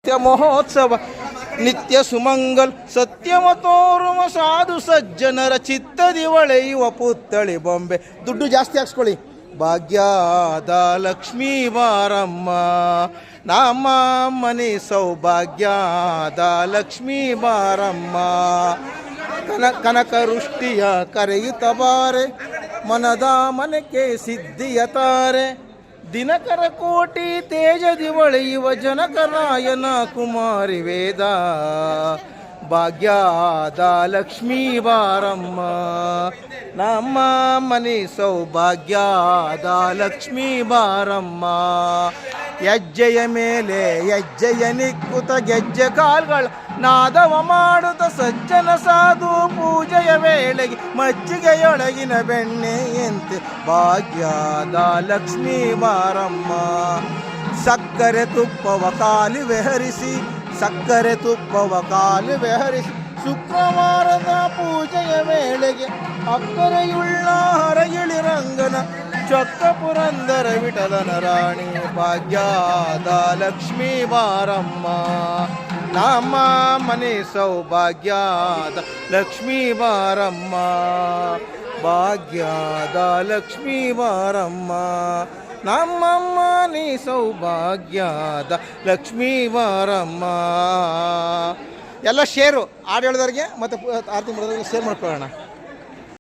ನಿತ್ಯ ಮಹೋತ್ಸವ ನಿತ್ಯ ಸುಮಂಗಲ್ ಸತ್ಯವತೋರುಮ ಸಾಧು ಸಜ್ಜನರ ಚಿತ್ತದಿ ಒಳೆಯುವ ಪುತ್ತಳಿ ಬೊಂಬೆ. ದುಡ್ಡು ಜಾಸ್ತಿ ಹಾಕ್ಸ್ಕೊಳ್ಳಿ. ಭಾಗ್ಯದ ಲಕ್ಷ್ಮೀ ಬಾರಮ್ಮ ನಮ್ಮ ಮನೆ ಸೌಭಾಗ್ಯದ ಲಕ್ಷ್ಮೀ ಬಾರಮ್ಮ. ಕನಕ ವೃಷ್ಟಿಯ ಕರೆಯುತ್ತ ಬಾರೆ ಮನದ ಮನಕ್ಕೆ ಸಿದ್ಧಿಯ ತಾರೆ. ದಿನಕರ ಕೋಟಿ ತೇಜದಿ ಒಳೆಯುವ ಜನಕರಾಯನ ಕುಮಾರಿ ವೇದ. ಭಾಗ್ಯದ ಲಕ್ಷ್ಮೀ ಬಾರಮ್ಮ ನಮ್ಮ ಮನೆ ಸೌಭಾಗ್ಯದ ಲಕ್ಷ್ಮೀ ಬಾರಮ್ಮ. ಹೆಜ್ಜೆಯ ಮೇಲೆ ಹೆಜ್ಜೆಯ ನಿಕ್ಕುತ ಗೆಜ್ಜೆ ಕಾಲ್ಗಳ ನಾದವ ಮಾಡುತ್ತ ಸಜ್ಜನ ಸಾಧು ಪೂಜೆಯ ವೇಳೆಗೆ ಮಜ್ಜಿಗೆಯೊಳಗಿನ ಬೆಣ್ಣೆಯಂತೆ ಭಾಗ್ಯದ ಲಕ್ಷ್ಮೀ ಬಾರಮ್ಮ. ಸಕ್ಕರೆ ತುಪ್ಪವ ಕಾಲುವೆ ಹರಿಸಿ ಸಕ್ಕರೆ ತುಪ್ಪವ ಕಾಲುವೆ ಹರಿಸಿ ಶುಕ್ರವಾರದ ಪೂಜೆಯ ವೇಳೆಗೆ ಅಕ್ಕರೆಯುಳ್ಳ ಹರಗಿಳಿರಂಗನ ಚೊಕ್ಕ ಪುರಂದರ ವಿಠಲನ ರಾಣಿ. ಭಾಗ್ಯದ ಲಕ್ಷ್ಮೀ ಬಾರಮ್ಮ ನಮ್ಮ ಮನೆ ಸೌಭಾಗ್ಯದ ಲಕ್ಷ್ಮೀ ಬಾರಮ್ಮ. ಭಾಗ್ಯದ ಲಕ್ಷ್ಮೀ ಬಾರಮ್ಮ ನಮ್ಮಮ್ಮ ನೀ ಸೌಭಾಗ್ಯದ ಲಕ್ಷ್ಮೀ ಬಾರಮ್ಮ. ಎಲ್ಲ ಶೇರು ಹಾಡು ಹೇಳಿದವ್ರಿಗೆ ಮತ್ತು ಆರತಿ ಮಾಡೋದ್ರಿಗೆ ಶೇರ್ ಮಾಡ್ಕೊಳ್ಳೋಣ.